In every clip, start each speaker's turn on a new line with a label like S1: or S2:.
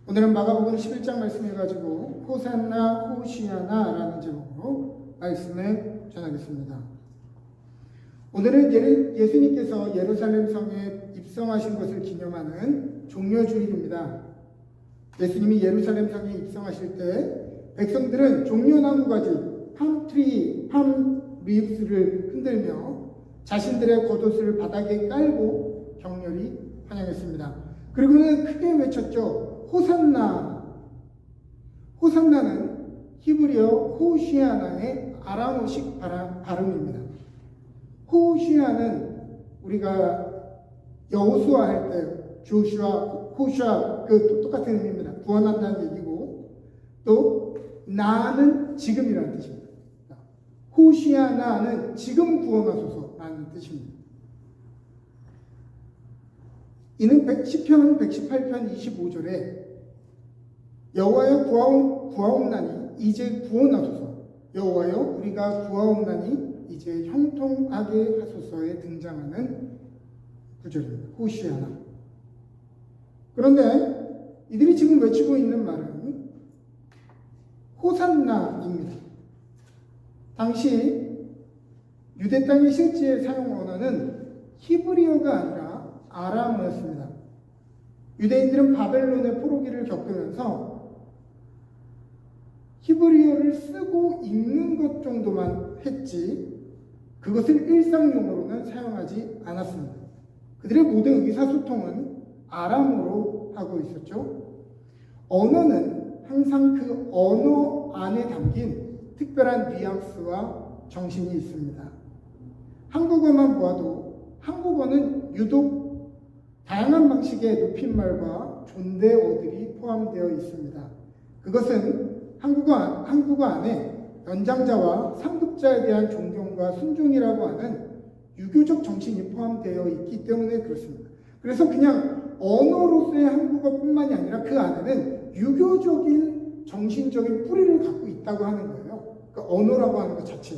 S1: 오늘은 마가복음 11장 말씀을 가지고 호산나 호시아나라는 제목으로 말씀을 전하겠습니다. 오늘은 예수님께서 예루살렘 성에 입성하신 것을 기념하는 종려주일입니다. 예수님이 예루살렘 성에 입성하실 때 백성들은 종려나무 가지 팜 리브스를 흔들며 자신들의 겉옷을 바닥에 깔고 격렬히 환영했습니다. 그리고는 크게 외쳤죠. 호산나. 호산나는 히브리어 호시아나의 아람어식 발음입니다. 호시아는 우리가 여호수아 할 때 호시아 똑같은 의미입니다. 구원한다는 얘기고, 또 나는 지금이라는 뜻입니다. 호시아나는 지금 구원하소서라는 뜻입니다. 이는 시편 118편 25절에 여호와여 구하옵나니 이제 구원하소서, 여호와여 우리가 구하옵나니 이제 형통하게 하소서에 등장하는 구절입니다. 호시아나. 그런데 이들이 지금 외치고 있는 말은 호산나입니다. 당시 유대 땅의 실제 사용 언어는 히브리어가 아니라 아람어였습니다. 유대인들은 바벨론의 포로기를 겪으면서 히브리어를 쓰고 읽는 것 정도만 했지 그것을 일상용어로는 사용하지 않았습니다. 그들의 모든 의사소통은 아람어로 하고 있었죠. 언어는 항상 그 언어 안에 담긴 특별한 뉘앙스와 정신이 있습니다. 한국어만 보아도 한국어는 유독 다양한 방식의 높임말과 존대어들이 포함되어 있습니다. 그것은 한국어 안에 연장자와 상급자에 대한 존경과 순종이라고 하는 유교적 정신이 포함되어 있기 때문에 그렇습니다. 그래서 그냥 언어로서의 한국어뿐만이 아니라 그 안에는 유교적인 정신적인 뿌리를 갖고 있다고 하는 거예요. 그러니까 언어라고 하는 것 자체.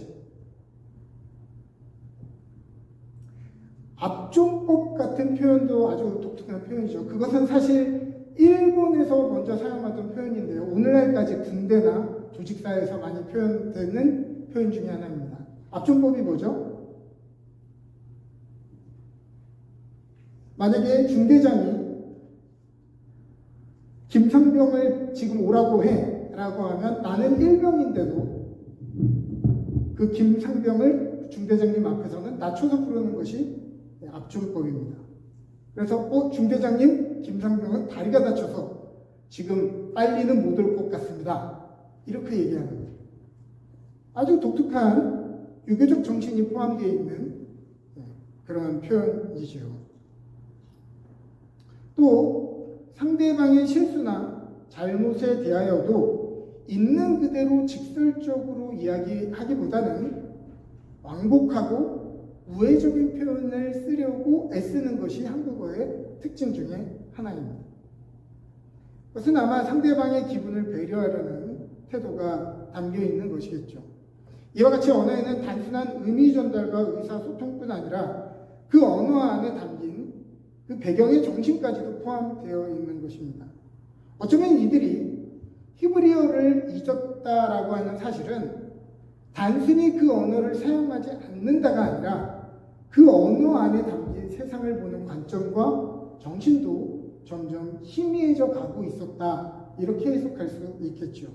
S1: 압존법 같은 표현도 아주 독특한 표현이죠. 그것은 사실 일본에서 먼저 사용하던 표현인데요. 오늘날까지 군대나 조직사회에서 많이 표현되는 표현 중에 하나입니다. 압존법이 뭐죠? 만약에 중대장이 김상병을 지금 오라고 해 라고 하면 나는 일병인데도 그 김상병을 중대장님 앞에서는 낮춰서 부르는 것이 압존법입니다. 그래서 중대장님 김상병은 다리가 다쳐서 지금 빨리는 못 올 것 같습니다. 이렇게 얘기하는 거예요. 아주 독특한 유교적 정신이 포함되어 있는 그런 표현이죠. 또 상대방의 실수나 잘못에 대하여도 있는 그대로 직설적으로 이야기하기보다는 완곡하고 우회적인 표현을 쓰려고 애쓰는 것이 한국어의 특징 중에 하나입니다. 그것은 아마 상대방의 기분을 배려하려는 태도가 담겨 있는 것이겠죠. 이와 같이 언어에는 단순한 의미 전달과 의사소통뿐 아니라 그 언어 안에 담긴 그 배경의 정신까지도 포함되어 있는 것입니다. 어쩌면 이들이 히브리어를 잊었다라고 하는 사실은 단순히 그 언어를 사용하지 않는다가 아니라 그 언어 안에 담긴 세상을 보는 관점과 정신도 점점 희미해져 가고 있었다. 이렇게 해석할 수 있겠죠.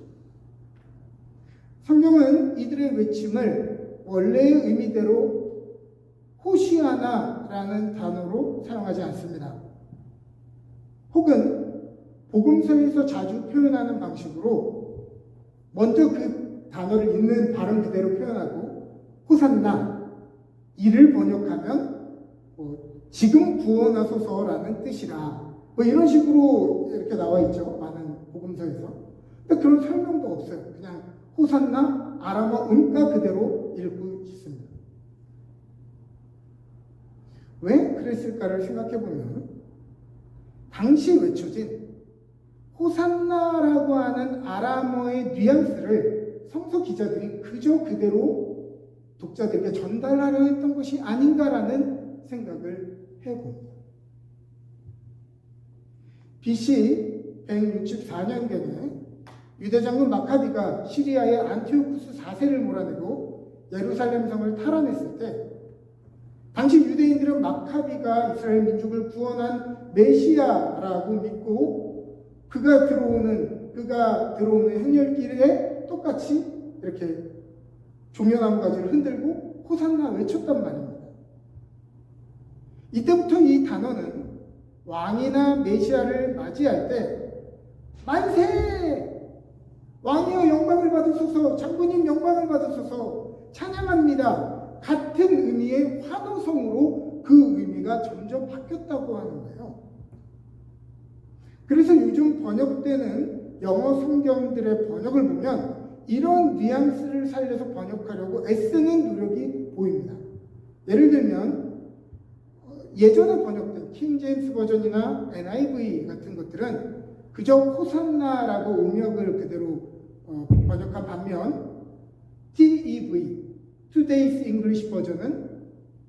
S1: 성경은 이들의 외침을 원래의 의미대로 호시아나라는 단어로 사용하지 않습니다. 혹은 복음서에서 자주 표현하는 방식으로 먼저 그 단어를 있는 발음 그대로 표현하고 호산나 이를 번역하면 지금 구원하소서라는 뜻이라 이런 식으로 이렇게 나와 있죠. 많은 복음서에서. 근데 그런 설명도 없어요. 그냥 호산나 아람어 음가 그대로 읽고 있습니다. 왜 그랬을까를 생각해 보면 당시 외쳐진 호산나라고 하는 아람어의 뉘앙스를 성서 기자들이 그저 그대로 독자들에게 전달하려 했던 것이 아닌가라는 생각을 해봅니다. BC 164년경에 유대장군 마카비가 시리아의 안티오쿠스 4세를 몰아내고 예루살렘 성을 탈환했을 때 당시 유대인들은 마카비가 이스라엘 민족을 구원한 메시아라고 믿고 그가 들어오는 행렬길에 똑같이 이렇게 종려나무 가지를 흔들고 호산나 외쳤단 말입니다. 이때부터 이 단어는 왕이나 메시아를 맞이할 때 만세! 왕이여 영광을 받으소서, 장군님 영광을 받으소서, 찬양합니다. 같은 의미의 환호성으로 그 의미가 점점 바뀌었다고 하는 거예요. 그래서 요즘 번역되는 영어 성경들의 번역을 보면 이런 뉘앙스를 살려서 번역하려고 애쓰는 노력이 보입니다. 예를 들면 예전에 번역된 킹 제임스 버전이나 NIV 같은 것들은 그저 호산나라고 음역을 그대로 번역한 반면 TEV, Today's English 버전은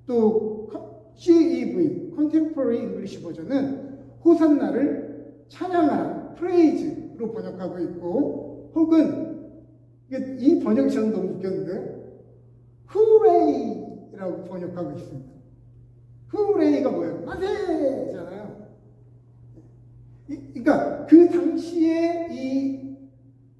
S1: 또 CEV, Contemporary English 버전은 호산나를 찬양하라, praise로 번역하고 있고 혹은 이 번역이 저는 너무 웃겼는데 hooray라고 번역하고 있습니다. hooray가 뭐예요? 만세잖아요. 그러니까 그 당시에 이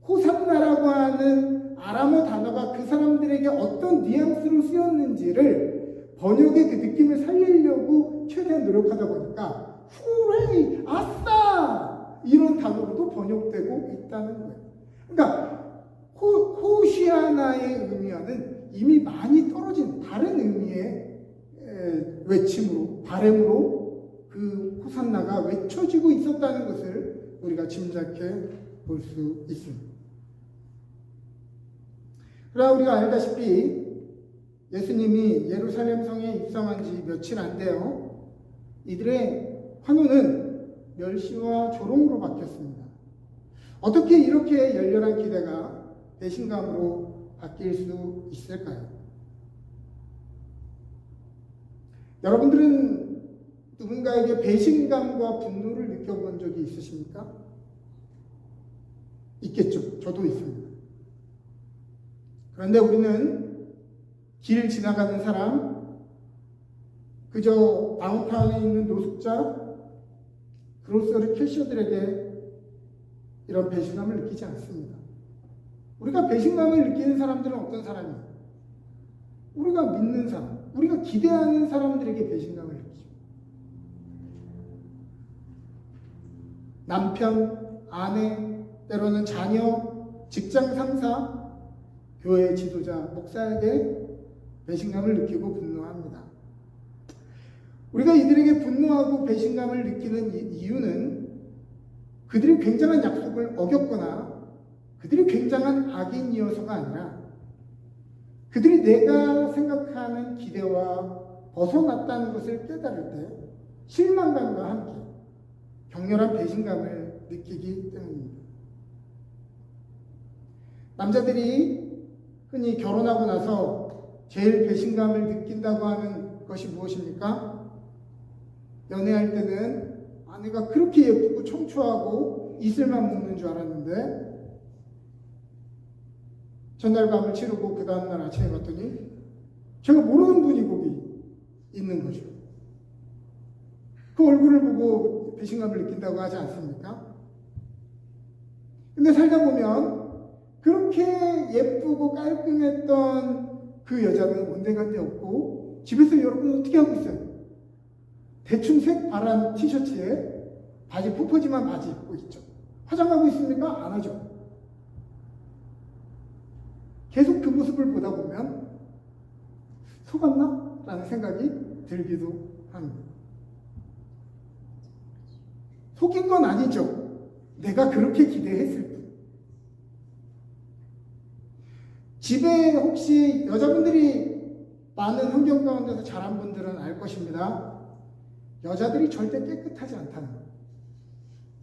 S1: 호산나라고 하는 아람어 단어가 그 사람들에게 어떤 뉘앙스로 쓰였는지를 번역의 그 느낌을 살리려고 최대한 노력하다 보니까 후레이, 아싸! 이런 단어로도 번역되고 있다는 거예요. 그러니까 호시아나의 의미와는 이미 많이 떨어진 다른 의미의 외침으로, 바램으로 그 호산나가 외쳐지고 있었다는 것을 우리가 짐작해 볼 수 있습니다. 그러나 우리가 알다시피 예수님이 예루살렘 성에 입성한 지 며칠 안 돼요. 이들의 환호는 멸시와 조롱으로 바뀌었습니다. 어떻게 이렇게 열렬한 기대가 배신감으로 바뀔 수 있을까요? 여러분들은 누군가에게 배신감과 분노를 느껴본 적이 있으십니까? 있겠죠. 저도 있습니다. 그런데 우리는 길 지나가는 사람, 그저 다운타운에 있는 노숙자, 그로서리 캐셔들에게 이런 배신감을 느끼지 않습니다. 우리가 배신감을 느끼는 사람들은 어떤 사람이에요? 우리가 믿는 사람, 우리가 기대하는 사람들에게 배신감을 느끼죠. 남편, 아내, 때로는 자녀, 직장 상사, 교회 지도자, 목사에게 배신감을 느끼고 분노합니다. 우리가 이들에게 분노하고 배신감을 느끼는 이유는 그들이 굉장한 약속을 어겼거나 그들이 굉장한 악인이어서가 아니라 그들이 내가 생각하는 기대와 벗어났다는 것을 깨달을 때 실망감과 함께 격렬한 배신감을 느끼기 때문입니다. 남자들이 흔히 결혼하고 나서 제일 배신감을 느낀다고 하는 것이 무엇입니까? 연애할 때는 아내가 그렇게 예쁘고 청초하고 이슬만 먹는 줄 알았는데 전날 밤을 치르고 그 다음날 아침에 봤더니 제가 모르는 분이 거기 있는 거죠. 그 얼굴을 보고 배신감을 느낀다고 하지 않습니까? 근데 살다 보면 그렇게 예쁘고 깔끔했던 그 여자는 온데간데 없고 집에서 여러분 어떻게 하고 있어요? 대충 색 바람 티셔츠에 바지 푸퍼짐한 바지 입고 있죠. 화장하고 있습니까? 안 하죠. 계속 그 모습을 보다 보면 속았나? 라는 생각이 들기도 합니다. 속인 건 아니죠. 내가 그렇게 기대했을 뿐. 집에 혹시 여자분들이 많은 환경 가운데서 자란 분들은 알 것입니다. 여자들이 절대 깨끗하지 않다는 거.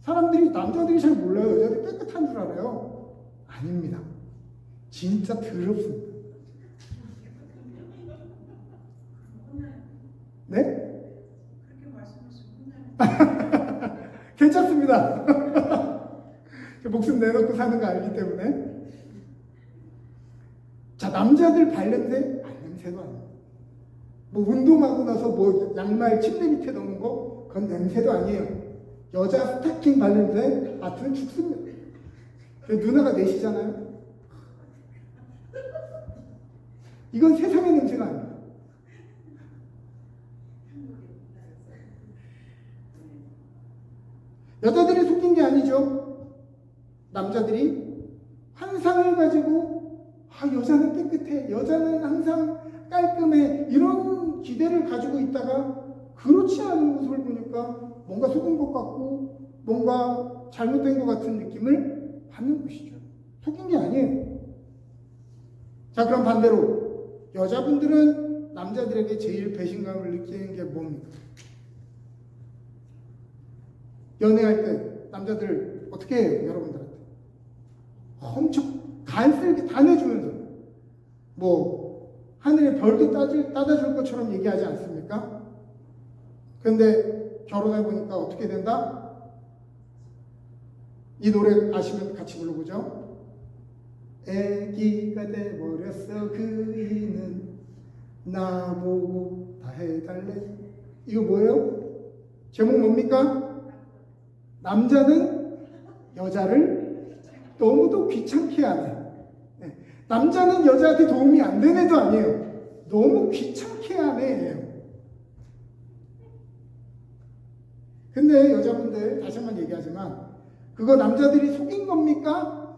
S1: 사람들이, 남자들이 잘 몰라요. 여자들이 깨끗한 줄 알아요. 아닙니다. 진짜 더럽습니다. 네? 그렇게 말씀하시면 괜찮습니다. 목숨 내놓고 사는 거 알기 때문에. 자, 남자들 발냄새? 냄새도 아니에요. 뭐 운동하고 나서 뭐 양말 침대 밑에 넣는 거? 그건 냄새도 아니에요. 여자 스타킹 발냄새 맡으면 죽습니다. 누나가 내시잖아요. 이건 세상의 냄새가 아니에요. 여자들이 속인 게 아니죠. 남자들이 환상을 가지고 여자는 깨끗해, 여자는 항상 깔끔해, 이런 기대를 가지고 있다가 그렇지 않은 모습을 보니까 뭔가 속은 것 같고 뭔가 잘못된 것 같은 느낌을 받는 것이죠. 속인 게 아니에요. 자, 그럼 반대로 여자분들은 남자들에게 제일 배신감을 느끼는 게 뭡니까? 연애할 때 남자들 어떻게 해요? 여러분들한테 엄청 간쓸게 다 내주면서 뭐 하늘의 별도 따다줄 것처럼 얘기하지 않습니까? 그런데 결혼해보니까 어떻게 된다? 이 노래 아시면 같이 불러보죠. 애기가 돼버렸어 그이는 나보고 다 해달래. 이거 뭐예요? 제목 뭡니까? 남자는 여자를 너무도 귀찮게 하네. 남자는 여자한테 도움이 안 되는 애도 아니에요. 너무 귀찮게 하네. 근데 여자분들 다시 한번 얘기하지만 그거 남자들이 속인 겁니까?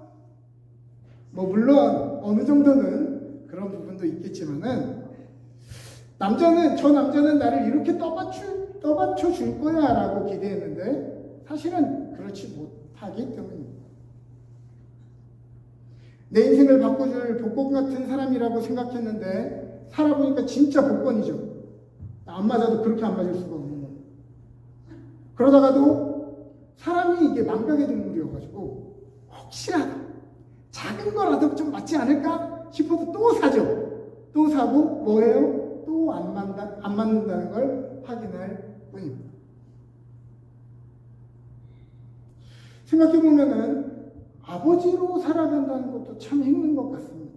S1: 뭐 물론 어느 정도는 그런 부분도 있겠지만은 저 남자는 나를 이렇게 떠받쳐 줄 거야 라고 기대했는데 사실은 그렇지 못하기 때문입니다. 내 인생을 바꿔줄 복권 같은 사람이라고 생각했는데 살아보니까 진짜 복권이죠. 안 맞아도 그렇게 안 맞을 수가 없는 거예요. 그러다가도 사람이 이게 망각의 동물이어가지고 혹시라도 작은 거라도 좀 맞지 않을까 싶어서 또 사죠. 또 사고 뭐예요? 또 안 맞는다는 걸 확인할 뿐입니다. 생각해보면은 아버지로 살아간다는 것도 참 힘든 것 같습니다.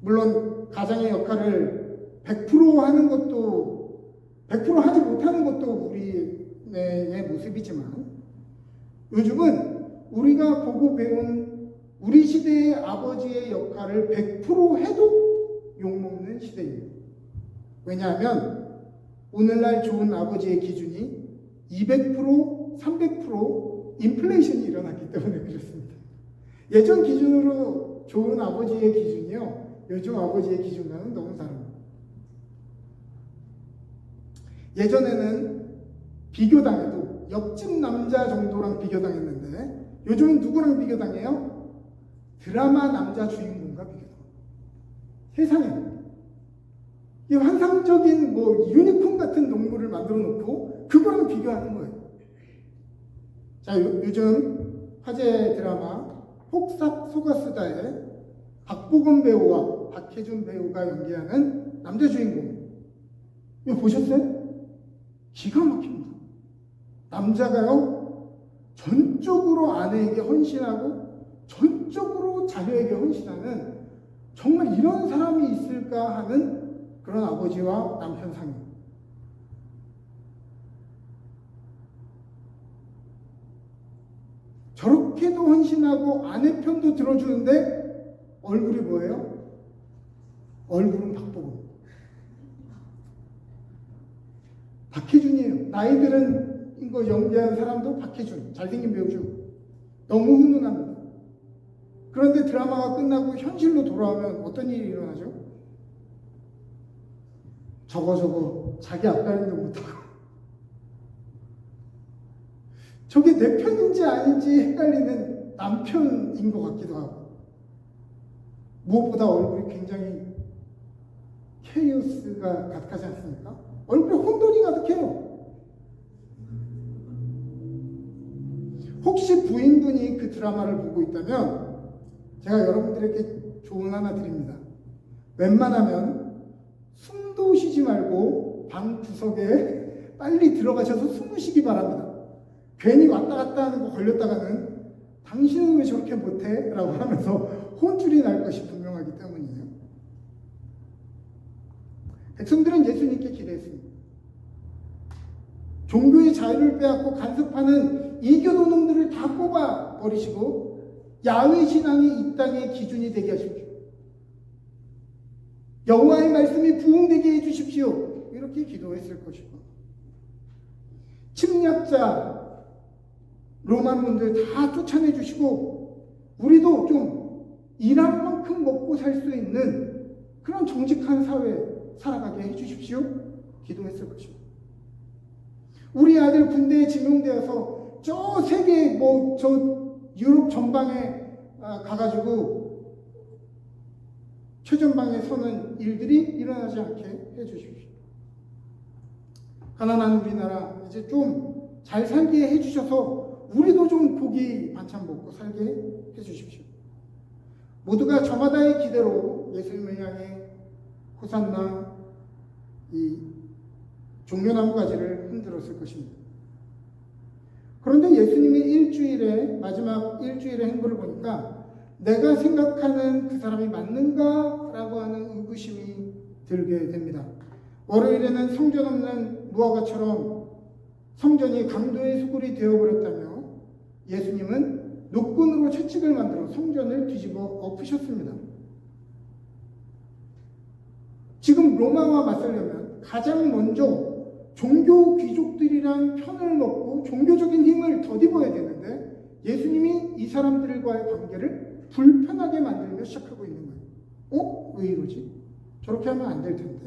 S1: 물론 가장의 역할을 100% 하는 것도 100% 하지 못하는 것도 우리의 모습이지만 요즘은 우리가 보고 배운 우리 시대의 아버지의 역할을 100% 해도 욕먹는 시대입니다. 왜냐하면 오늘날 좋은 아버지의 기준이 200%, 300% 인플레이션이 일어났기 때문에 그렇습니다. 예전 기준으로 좋은 아버지의 기준이요, 요즘 아버지의 기준과는 너무 다릅니다. 예전에는 비교당해도 옆집 남자 정도랑 비교당했는데 요즘은 누구랑 비교당해요? 드라마 남자 주인공과 비교당해요. 세상에 이 환상적인 뭐 유니콘 같은 동물을 만들어 놓고 그거랑 비교하는 거예요. 자, 요즘 화제 드라마 폭삭 속았수다에 박보검 배우와 박해준 배우가 연기하는 남자 주인공, 이거 보셨어요? 기가 막힙니다. 남자가요 전적으로 아내에게 헌신하고 전적으로 자녀에게 헌신하는, 정말 이런 사람이 있을까 하는 그런 아버지와 남편 상이. 저렇게도 헌신하고 아내 편도 들어주는데 얼굴이 뭐예요? 얼굴은 박보검. 박해준이에요. 나이들은 이거 연기한 사람도 박해준, 잘생긴 배우죠. 너무 훈훈합니다. 그런데 드라마가 끝나고 현실로 돌아오면 어떤 일이 일어나죠? 저거 자기 앞가림도 못하고 저게 내 편인지 아닌지 헷갈리는 남편인 것 같기도 하고, 무엇보다 얼굴이 굉장히 케이오스가 가득하지 않습니까? 얼굴에 혼돈이 가득해요. 혹시 부인분이 그 드라마를 보고 있다면 제가 여러분들에게 조언 하나 드립니다. 웬만하면 숨도 쉬지 말고 방 구석에 빨리 들어가셔서 숨을 쉬기 바랍니다. 괜히 왔다 갔다 하는 거 걸렸다가는 당신은 왜 저렇게 못해? 라고 하면서 혼쭐이 날 것이 분명하기 때문이에요. 백성들은 예수님께 기대했습니다. 종교의 자유를 빼앗고 간섭하는 이교도 놈들을 다 뽑아 버리시고 야훼 신앙이 이 땅의 기준이 되게 하십시오. 여호와의 말씀이 부흥되게 해주십시오. 이렇게 기도했을 것이고, 침략자 로마군들 다 쫓아내 주시고 우리도 좀 일할 만큼 먹고 살 수 있는 그런 정직한 사회 살아가게 해주십시오. 기도했을 것입니다. 우리 아들 군대에 지명되어서 저 세계 저 유럽 전방에 가가지고 최전방에 서는 일들이 일어나지 않게 해주십시오. 가난한 우리나라 이제 좀 잘 살게 해주셔서 우리도 좀 고기 반찬 먹고 살게 해주십시오. 모두가 저마다의 기대로 예수님을 향해 호산나 이 종려나무 가지를 흔들었을 것입니다. 그런데 예수님의 마지막 일주일의 행보를 보니까 내가 생각하는 그 사람이 맞는가? 라고 하는 의구심이 들게 됩니다. 월요일에는 성전 없는 무화과처럼 성전이 강도의 수굴이 되어버렸다며 예수님은 노끈으로 채찍을 만들어 성전을 뒤집어 엎으셨습니다. 지금 로마와 맞서려면 가장 먼저 종교 귀족들이란 편을 먹고 종교적인 힘을 덧입어야 되는데 예수님이 이 사람들과의 관계를 불편하게 만들며 시작하고 있는 거예요. 왜 이러지? 저렇게 하면 안 될 텐데.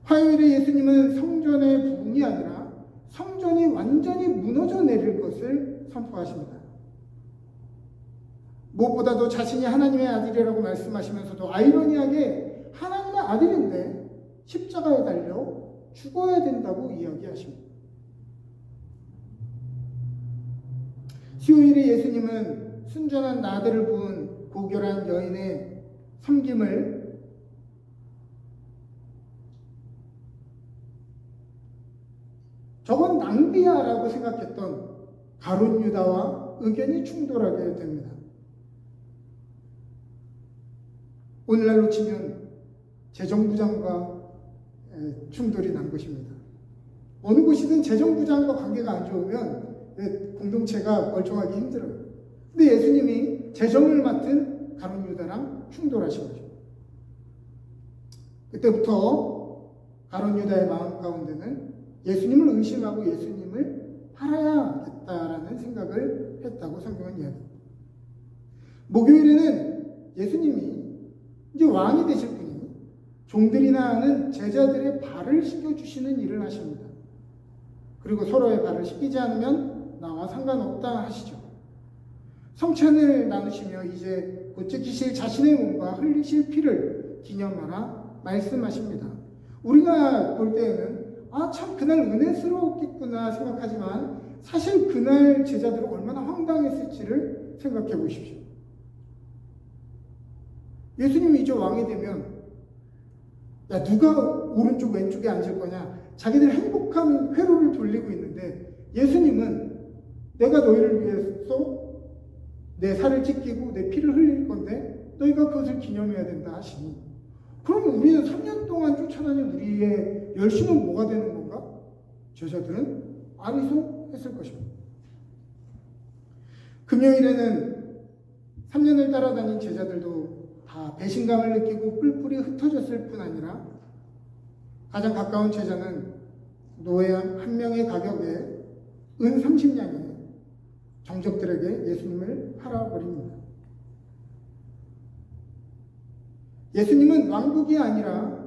S1: 화요일에 예수님은 성전의 부흥이 아니라 성전이 완전히 무너져 내릴 것을 선포하십니다. 무엇보다도 자신이 하나님의 아들이라고 말씀하시면서도 아이러니하게 하나님의 아들인데 십자가에 달려 죽어야 된다고 이야기하십니다. 수요일에 예수님은 순전한 나들을 부은 고결한 여인의 섬김을 저건 낭비야 라고 생각했던 가룟 유다와 의견이 충돌하게 됩니다. 오늘날로 치면 재정부장과 충돌이 난 것입니다. 어느 곳이든 재정부장과 관계가 안 좋으면 공동체가 멀쩡하기 힘들어요. 근데 예수님이 재정을 맡은 가룟 유다랑 충돌하신 거죠. 그때부터 가룟 유다의 마음 가운데는 예수님을 의심하고 예수님을 팔아야겠다라는 생각을 했다고 성경은 이야기합니다. 목요일에는 예수님이 이제 왕이 되실 분이 종들이나 하는 제자들의 발을 씻겨주시는 일을 하십니다. 그리고 서로의 발을 씻기지 않으면 나와 상관없다 하시죠. 성찬을 나누시며 이제 곧 지키실 자신의 몸과 흘리실 피를 기념하라 말씀하십니다. 우리가 볼 때에는 참 그날 은혜스러웠겠구나 생각하지만 사실 그날 제자들은 얼마나 황당했을지를 생각해 보십시오. 예수님이 이제 왕이 되면 누가 오른쪽 왼쪽에 앉을 거냐, 자기들 행복한 회로를 돌리고 있는데 예수님은 내가 너희를 위해서 내 살을 찢기고 내 피를 흘릴 건데 너희가 그것을 기념해야 된다 하시니, 그러면 우리는 3년 동안 쫓아다닌 우리의 열심은 뭐가 되는 건가? 제자들은 아리송했을 것입니다. 금요일에는 3년을 따라다닌 제자들도 다 배신감을 느끼고 뿔뿔이 흩어졌을 뿐 아니라 가장 가까운 제자는 노예 한 명의 가격에 은 30냥에 정적들에게 예수님을 팔아버립니다. 예수님은 왕국이 아니라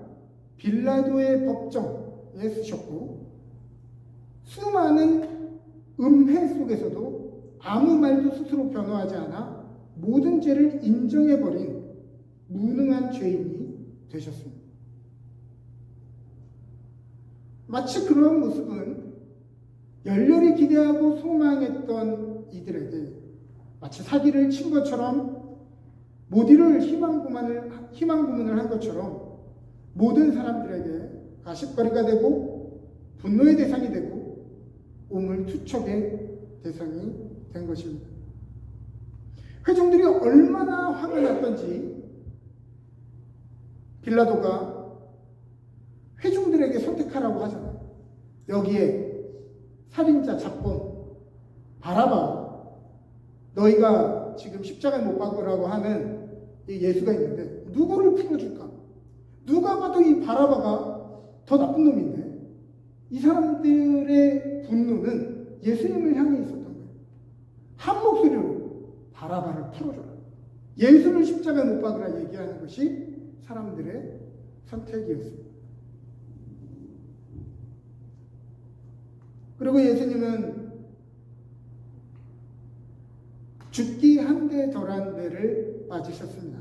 S1: 빌라도의 법정에 쓰셨고 수많은 음해 속에서도 아무 말도 스스로 변호하지 않아 모든 죄를 인정해버린 무능한 죄인이 되셨습니다. 마치 그런 모습은 열렬히 기대하고 소망했던 이들에게 마치 사기를 친 것처럼 못 이룰 희망 고문을 한 것처럼 모든 사람들에게 가십거리가 되고 분노의 대상이 되고 오물투척의 대상이 된 것입니다. 회중들이 얼마나 화가 났던지 빌라도가 회중들에게 선택하라고 하잖아요. 여기에 살인자 잡범 바라바, 너희가 지금 십자가에 못 박으라고 하는 이 예수가 있는데 누구를 풀어줄까? 누가 봐도 이 바라바가 더 나쁜 놈인데 이 사람들의 분노는 예수님을 향해 있었던 거예요. 한 목소리로 바라바를 풀어줘라. 예수를 십자가에 못 박으라 얘기하는 것이 사람들의 선택이었습니다. 그리고 예수님은 죽기 한데 덜한 매를 맞으셨습니다.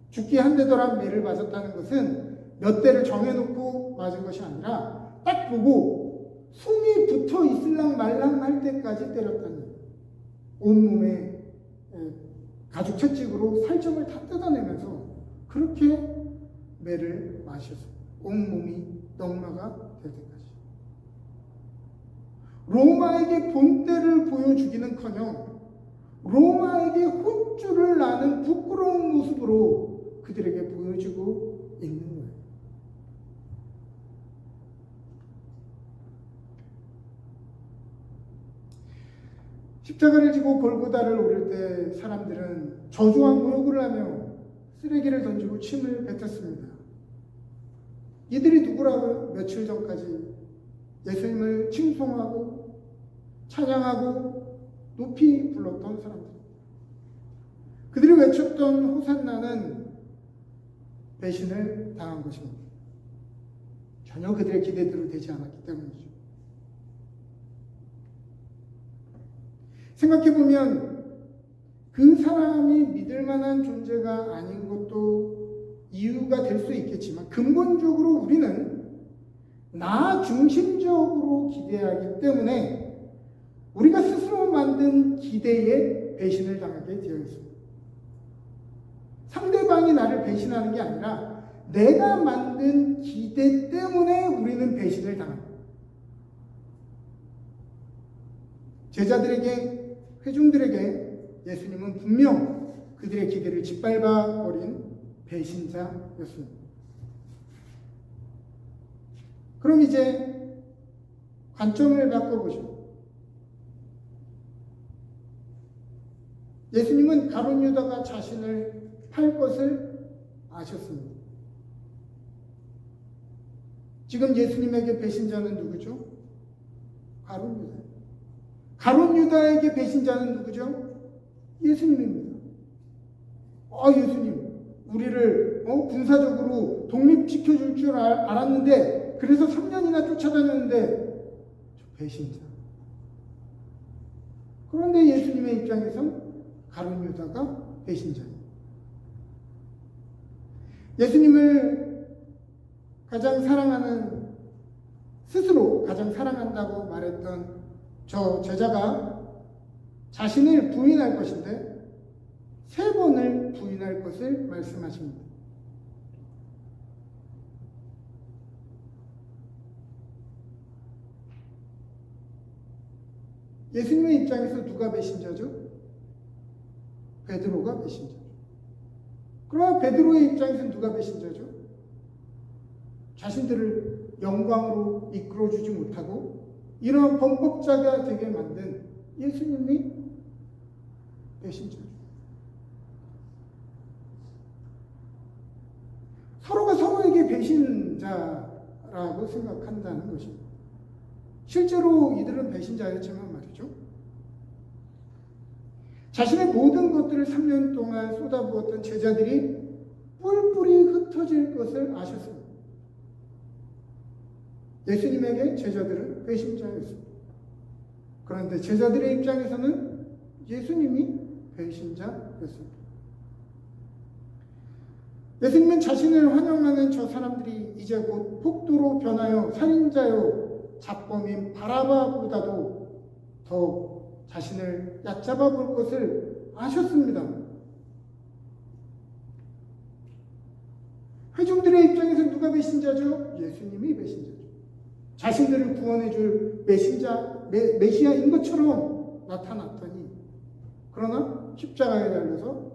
S1: 죽기 한데 덜한 매를 맞았다는 것은 몇 대를 정해놓고 맞은 것이 아니라 딱 보고 숨이 붙어 있을랑 말랑 할 때까지 때렸다니, 온몸에 가죽 채찍으로 살점을 다 뜯어내면서 그렇게 매를 마셨어요. 온몸이 넉마가 될 때까지. 로마에게 본때를 보여주기는커녕 로마에게 혼쭐을 나는 부끄러운 모습으로 그들에게 보여주고 있는 거예요. 십자가를 지고 골고다를 오를 때 사람들은 저주와 모욕을 하며 쓰레기를 던지고 침을 뱉었습니다. 이들이 누구라고요? 며칠 전까지 예수님을 칭송하고 찬양하고 높이 불렀던 사람들. 그들이 외쳤던 호산나는 배신을 당한 것입니다. 전혀 그들의 기대대로 되지 않았기 때문이죠. 생각해보면 그 사람이 믿을 만한 존재가 아닌 것도 이유가 될 수 있겠지만 근본적으로 우리는 나 중심적으로 기대하기 때문에 우리가 스스로 만든 기대에 배신을 당하게 되어 있습니다. 상대방이 나를 배신하는 게 아니라 내가 만든 기대 때문에 우리는 배신을 당합니다. 제자들에게, 회중들에게 예수님은 분명 그들의 기대를 짓밟아 버린 배신자였습니다. 그럼 이제 관점을 바꿔보죠. 예수님은 가룟 유다가 자신을 팔 것을 아셨습니다. 지금 예수님에게 배신자는 누구죠? 가룟 유다. 가룟 유다에게 배신자는 누구죠? 예수님입니다. 예수님, 우리를 군사적으로 독립시켜줄 줄 알았는데 그래서 3년이나 쫓아다녔는데 배신자. 그런데 예수님의 입장에선 가룟 유다가 배신자입니다. 예수님을 가장 사랑하는, 스스로 가장 사랑한다고 말했던 저 제자가 자신을 부인할 것인데 3번을 부인할 것을 말씀하십니다. 예수님의 입장에서 누가 배신자죠? 베드로가 배신자죠. 그러나 베드로의 입장에서는 누가 배신자죠? 자신들을 영광으로 이끌어주지 못하고 이러한 범법자가 되게 만든 예수님이 배신자죠. 서로가 서로에게 배신자라고 생각한다는 것입니다. 실제로 이들은 배신자였지만 말이죠. 자신의 모든 것들을 3년 동안 쏟아부었던 제자들이 뿔뿔이 흩어질 것을 아셨습니다. 예수님에게 제자들은 배신자였습니다. 그런데 제자들의 입장에서는 예수님이 배신자였습니다. 예수님은 자신을 환영하는 저 사람들이 이제 곧 폭도로 변하여 살인자요 잡범인 바라바보다도 더 자신을 얕잡아 볼 것을 아셨습니다. 회중들의 입장에서 누가 배신자죠? 예수님이 배신자죠. 자신들을 구원해 줄 메시아인 것처럼 나타났더니 그러나 십자가에 달려서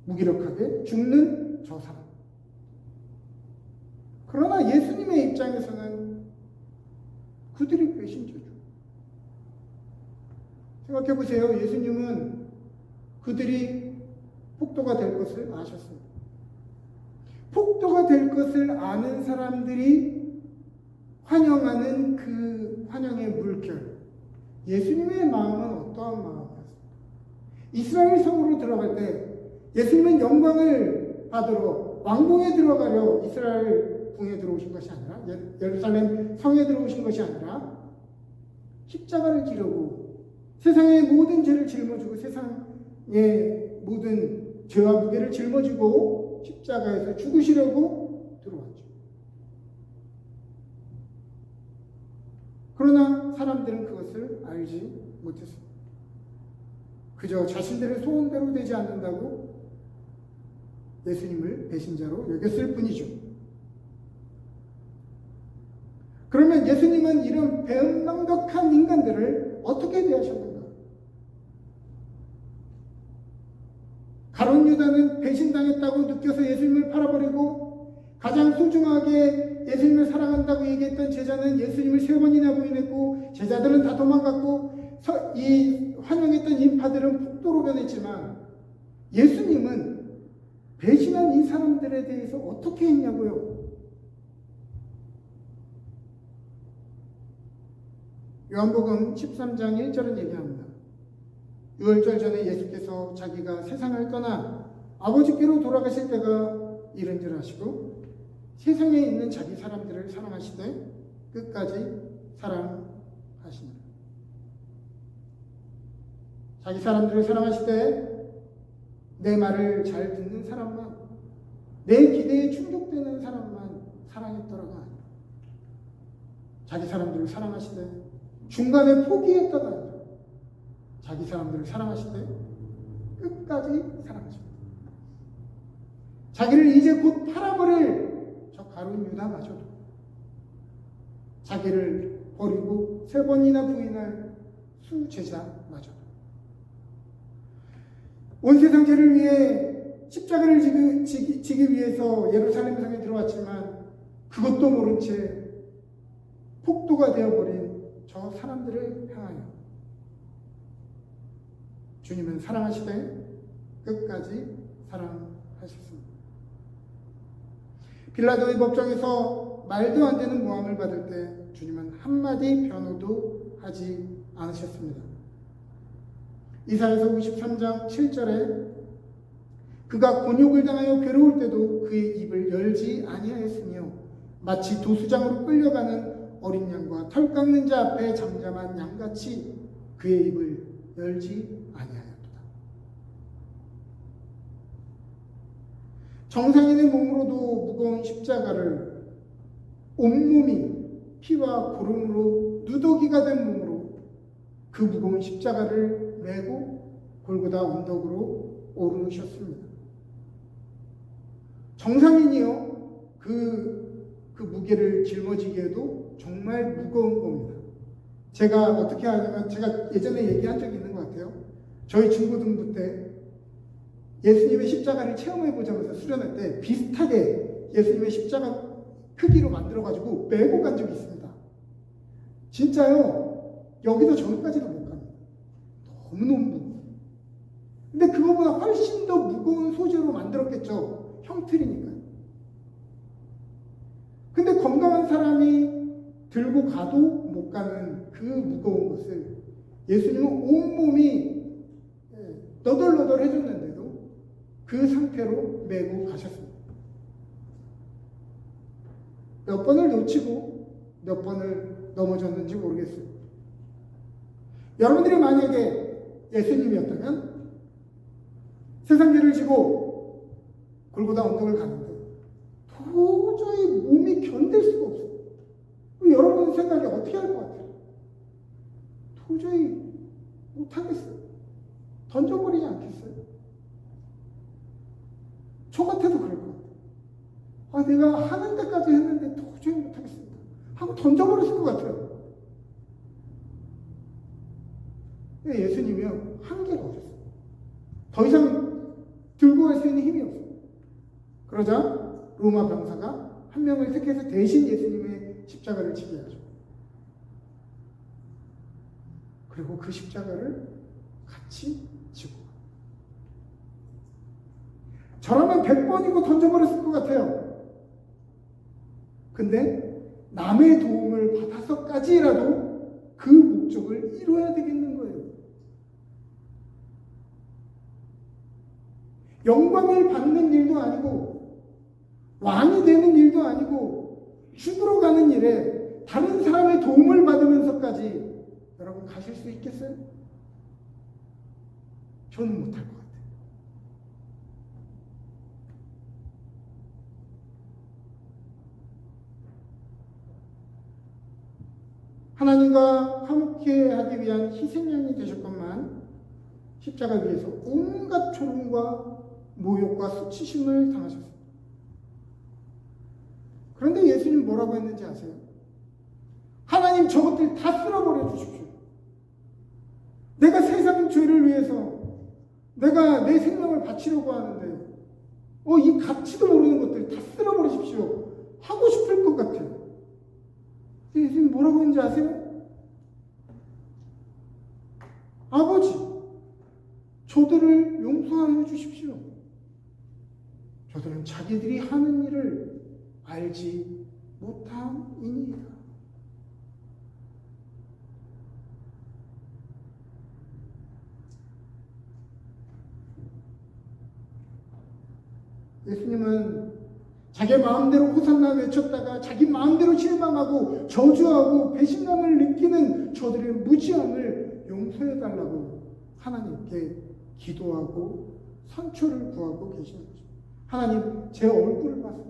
S1: 무기력하게 죽는 저 사람. 그러나 예수님의 입장에서는 그들이 배신자죠. 생각해 보세요. 예수님은 그들이 폭도가 될 것을 아셨습니다. 폭도가 될 것을 아는 사람들이 환영하는 그 환영의 물결. 예수님의 마음은 어떠한 마음이었습니까? 이스라엘 성으로 들어갈 때 예수님은 영광을 받으러 왕궁에 들어가려 이스라엘 궁에 들어오신 것이 아니라, 예루살렘 성에 들어오신 것이 아니라 십자가를 지르고 세상의 모든 죄를 짊어지고 세상의 모든 죄와 무게를 짊어지고 십자가에서 죽으시려고 들어왔죠. 그러나 사람들은 그것을 알지 못했습니다. 그저 자신들의 소원대로 되지 않는다고 예수님을 배신자로 여겼을 뿐이죠. 그러면 예수님은 이런 배은망덕한 인간들을 어떻게 대하셨는가? 가룟 유다는 배신당했다고 느껴서 예수님을 팔아버리고, 가장 소중하게 예수님을 사랑한다고 얘기했던 제자는 예수님을 3번이나 부인했고, 제자들은 다 도망갔고, 이 환영했던 인파들은 폭도로 변했지만 예수님은 배신한 이 사람들에 대해서 어떻게 했냐고요? 요한복음 13장 1절은 얘기합니다. 유월절 전에 예수께서 자기가 세상을 떠나 아버지께로 돌아가실 때가 이른 줄 아시고 세상에 있는 자기 사람들을 사랑하시되 끝까지 사랑하시니라. 자기 사람들을 사랑하시되 내 말을 잘 듣는 사람만, 내 기대에 충족되는 사람만 사랑했더라가 아니라 자기 사람들을 사랑하시되 중간에 포기했다가 아니라 자기 사람들을 사랑하시되 끝까지 사랑하십니다. 자기를 이제 곧 팔아버릴 저 가룟 유다마저도 자기를 버리고 3번이나 부인할 수제자마저도 온 세상 죄를 위해 십자가를 지기 위해서 예루살렘 성에 들어왔지만 그것도 모른 채 폭도가 되어버린 저 사람들을 향하여 주님은 사랑하시되 끝까지 사랑하셨습니다. 빌라도의 법정에서 말도 안 되는 모함을 받을 때 주님은 한마디 변호도 하지 않으셨습니다. 이사야서 53장 7절에 그가 곤욕을 당하여 괴로울 때도 그의 입을 열지 아니하였으며 마치 도수장으로 끌려가는 어린 양과 털 깎는 자 앞에 잠잠한 양같이 그의 입을 열지 아니하였도다. 정상인의 몸으로도 무거운 십자가를 온몸이 피와 고름으로 누더기가 된 몸으로 그 무거운 십자가를 메고 골고다 언덕으로 오르셨습니다. 정상인이요, 그 무게를 짊어지기에도 정말 무거운 겁니다. 제가 어떻게 하냐면, 제가 예전에 얘기한 적이 있는 것 같아요. 저희 중고등부 때 예수님의 십자가를 체험해보자면서 수련할 때 비슷하게 예수님의 십자가 크기로 만들어가지고 메고 간 적이 있습니다. 진짜요, 여기서 저기까지도 못 갑니다. 너무너무 무거워요. 근데 그거보다 훨씬 더 무거운 소재로 만들었겠죠. 형틀이니까요. 근데 건강한 사람이 들고 가도 못 가는 그 무거운 것을 예수님은 온몸이 너덜너덜 해줬는데도 그 상태로 메고 가셨습니다. 몇 번을 놓치고 몇 번을 넘어졌는지 모르겠어요. 여러분들이 만약에 예수님이었다면 세상 죄를 지고 골고다 언덕을 가는데 도저히 몸이 견딜 수가 없어요. 여러분 생각이 어떻게 할 것 같아요? 도저히 못하겠어요. 던져버리지 않겠어요? 저 같아도 그럴 것 같아요. 내가 하는 데까지 했는데 도저히 못하겠습니다 하고 던져버렸을 것 같아요. 예수님이요, 한계가 없었어요. 더 이상 들고 갈 수 있는 힘이 없어요. 그러자 로마 병사가 한 명을 택해서 대신 예수님의 십자가를 지게 하죠. 그리고 그 십자가를 같이 지고. 저라면 100번이고 던져버렸을 것 같아요. 근데 남의 도움을 받아서까지라도 그 목적을 이뤄야 되겠는 거예요. 영광을 받는 일도 아니고 왕이 되는 일도 아니고 죽으러 가는 일에 다른 사람의 도움을 받으면서까지 여러분 가실 수 있겠어요? 저는 못할 것 같아요. 하나님과 화목해 하기 위한 희생양이 되셨건만 십자가 위에서 온갖 조롱과 모욕과 수치심을 당하셨습니다. 그런데 예수님 뭐라고 했는지 아세요? 하나님 저것들 다 쓸어버려 주십시오. 내가 세상 죄를 위해서 내가 내 생명을 바치려고 하는데 이 가치도 모르는 것들 다 쓸어버리십시오 하고 싶을 것 같아요. 예수님 뭐라고 했는지 아세요? 아버지, 저들을 용서하여 주십시오. 저들은 자기들이 하는 일을 알지 못함이니이다. 예수님은 자기 마음대로 호산나 외쳤다가 자기 마음대로 실망하고 저주하고 배신감을 느끼는 저들의 무지함을 용서해달라고 하나님께 기도하고 선처를 구하고 계시는 거죠. 하나님, 제 얼굴을 봐서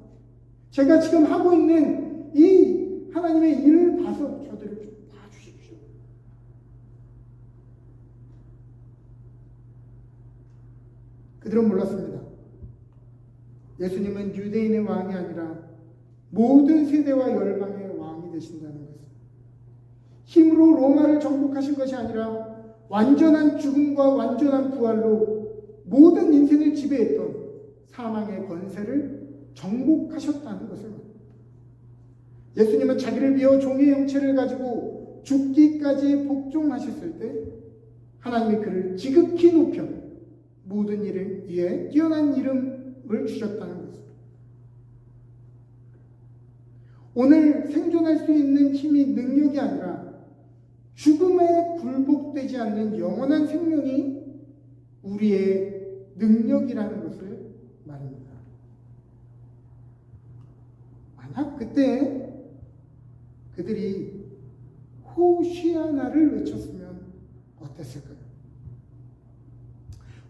S1: 제가 지금 하고 있는 이 하나님의 일을 봐서 저들을 좀 봐주십시오. 그들은 몰랐습니다. 예수님은 유대인의 왕이 아니라 모든 세대와 열방의 왕이 되신다는 것을, 힘으로 로마를 정복하신 것이 아니라 완전한 죽음과 완전한 부활로 모든 인생을 지배했던 사망의 권세를 정복하셨다는 것을 말합니다. 예수님은 자기를 비워 종의 형체를 가지고 죽기까지 복종하셨을 때 하나님이 그를 지극히 높여 모든 일을 위해 뛰어난 이름을 주셨다는 것입니다. 오늘 생존할 수 있는 힘이 능력이 아니라 죽음에 굴복되지 않는 영원한 생명이 우리의 능력이라는 것을 말입니다. 만약 그때 그들이 호시아나를 외쳤으면 어땠을까요?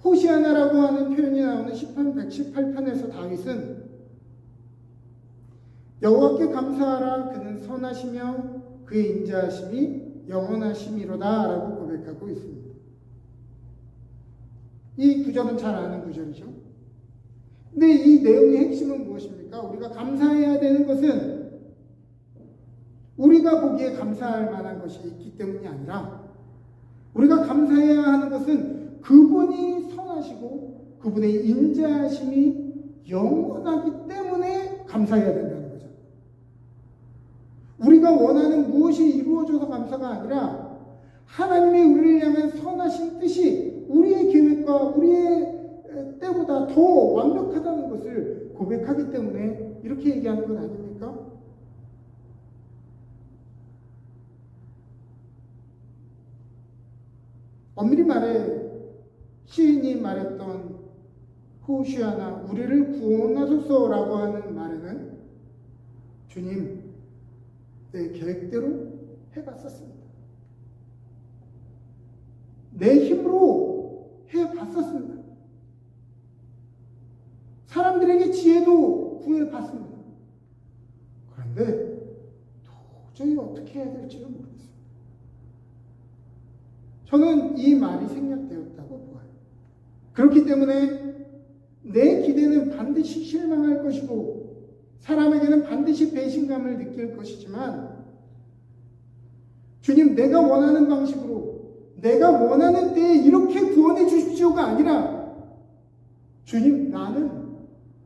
S1: 호시아나라고 하는 표현이 나오는 시편 118편에서 다윗은 여호와께 감사하라, 그는 선하시며 그의 인자하심이 영원하심이로다 라고 고백하고 있습니다. 이 구절은 잘 아는 구절이죠. 근데 이 내용의 핵심은 무엇입니까? 우리가 감사해야 되는 것은 우리가 보기에 감사할 만한 것이 있기 때문이 아니라 우리가 감사해야 하는 것은 그분이 선하시고 그분의 인자하심이 영원하기 때문에 감사해야 된다는 거죠. 우리가 원하는 무엇이 이루어져서 감사가 아니라 하나님이 우리를 향한 선하신 뜻이 우리의 계획과 우리의 때보다 더 완벽하다는 것을 고백하기 때문에 이렇게 얘기하는 건 아닙니까? 엄밀히 말해 시인이 말했던 호시아나, 우리를 구원하소서라고 하는 말에는 주님, 내 계획대로 해봤었습니다. 내 힘으로 해봤었습니다. 사람들에게 지혜도 구해봤습니다. 그런데 도저히 어떻게 해야 될지를 모르겠습니다. 저는 이 말이 생략되었다고 보아요. 그렇기 때문에 내 기대는 반드시 실망할 것이고 사람에게는 반드시 배신감을 느낄 것이지만 주님, 내가 원하는 방식으로 내가 원하는 때에 이렇게 구원해 주십시오가 아니라 주님 나는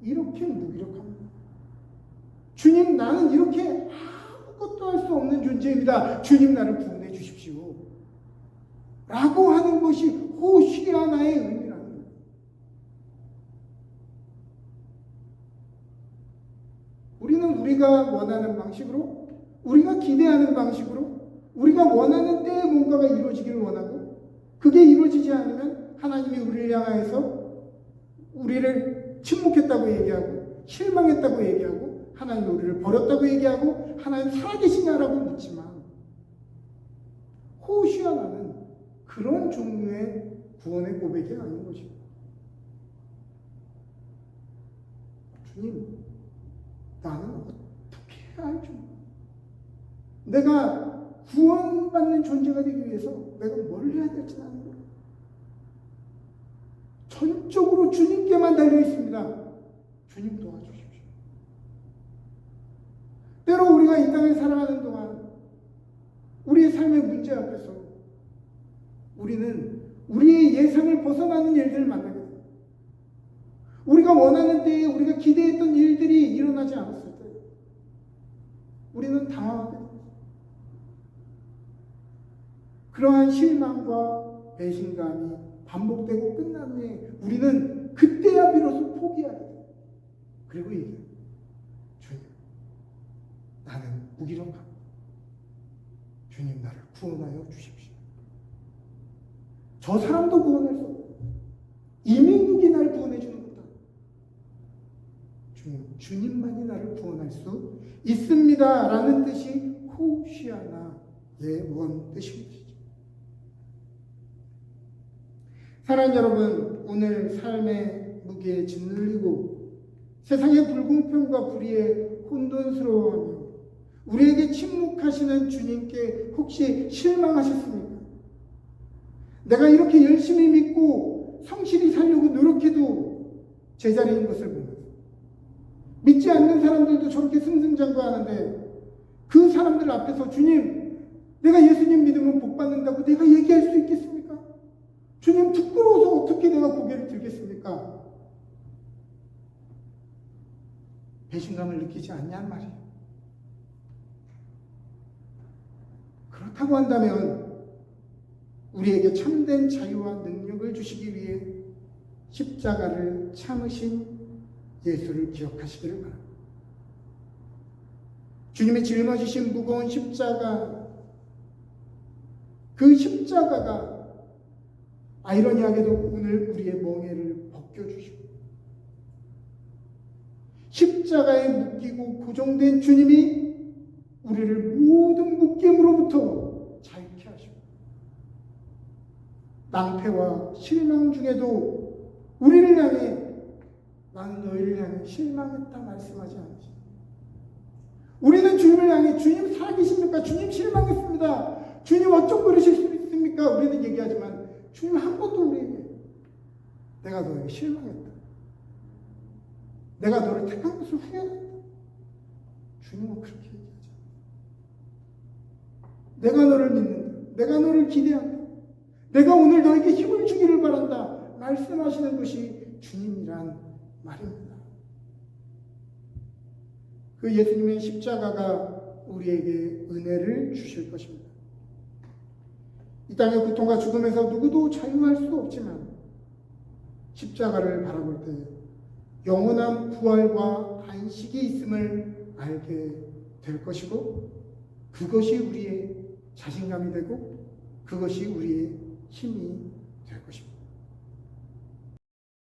S1: 이렇게 무기력합니다. 주님 나는 이렇게 아무것도 할 수 없는 존재입니다. 주님 나를 구원해 주십시오. 라고 하는 것이 호시아나의 의미라는 거예요. 우리는 우리가 원하는 방식으로, 우리가 기대하는 방식으로, 우리가 원하는 때에 뭔가가 이루어지기를 원하고, 그게 이루어지지 않으면 하나님이 우리를 향하여서 우리를 침묵했다고 얘기하고, 실망했다고 얘기하고, 하나님이 우리를 버렸다고 얘기하고, 하나님 살아계시냐라고 묻지만, 호시아나는 그런 종류의 구원의 고백이 아닌 것입니다. 주님, 나는 어떻게 해야 할지, 내가 구원받는 존재가 되기 위해서 내가 뭘 해야 될지 나는 모르겠어요. 전적으로 주님께만 달려 있습니다. 주님 도와주십시오. 때로 우리가 이 땅을 살아가는 동안 우리의 삶의 문제 앞에서 우리는 우리의 예상을 벗어나는 일들을 만나게 됩니다. 우리가 원하는 때에 우리가 기대했던 일들이 일어나지 않았을 때 우리는 당황하게 됩니다. 그러한 실망과 배신감이 반복되고 끝난 후에 우리는 그때야 비로소 포기하게 돼요. 그리고 얘기해요. 주님, 나는 무기력합니다. 주님 나를 구원하여 주십시오. 저 사람도 구원할 수 없고 이민국이 나를 구원해 주는 것도 주님, 주님만이 나를 구원할 수 있습니다 라는 뜻이 호시아나의 원 뜻입니다. 사랑하는 여러분, 오늘 삶의 무게에 짓눌리고 세상의 불공평과 불의에 혼돈스러워하며 우리에게 침묵하시는 주님께 혹시 실망하셨습니까? 내가 이렇게 열심히 믿고 성실히 살려고 노력해도 제자리인 것을 보면서 믿지 않는 사람들도 저렇게 승승장구하는데 그 사람들 앞에서 주님, 내가 예수님 믿으면 복 받는다고 내가 얘기할 수 있겠습니까? 주님, 부끄러워서 어떻게 내가 고개를 들겠습니까? 배신감을 느끼지 않냔 말이에요. 그렇다고 한다면 우리에게 참된 자유와 능력을 주시기 위해 십자가를 참으신 예수를 기억하시기를 바랍니다. 주님의 짊어지신 무거운 십자가, 그 십자가가 아이러니하게도 오늘 우리의 멍에를 벗겨주시고 십자가에 묶이고 고정된 주님이 우리를 모든 묶임으로부터 자유케 하시고 낭패와 실망 중에도 우리를 향해 나는 너희를 향해 실망했다 말씀하지 않으시. 우리는 주님을 향해 주님 살아계십니까? 주님 실망했습니다. 주님 어쩜 그러실 수 있습니까? 우리는 얘기하지만 주님 한 번도 우리에게 내가 너에게 실망했다, 내가 너를 택한 것을 후회했다, 주님은 그렇게 얘기하죠. 내가 너를 믿는다, 내가 너를 기대한다, 내가 오늘 너에게 힘을 주기를 바란다 말씀하시는 것이 주님이란 말입니다. 그 예수님의 십자가가 우리에게 은혜를 주실 것입니다. 이 땅의 고통과 죽음에서 누구도 자유할 수 없지만 십자가를 바라볼 때 영원한 부활과 안식이 있음을 알게 될 것이고 그것이 우리의 자신감이 되고 그것이 우리의 힘이 될 것입니다.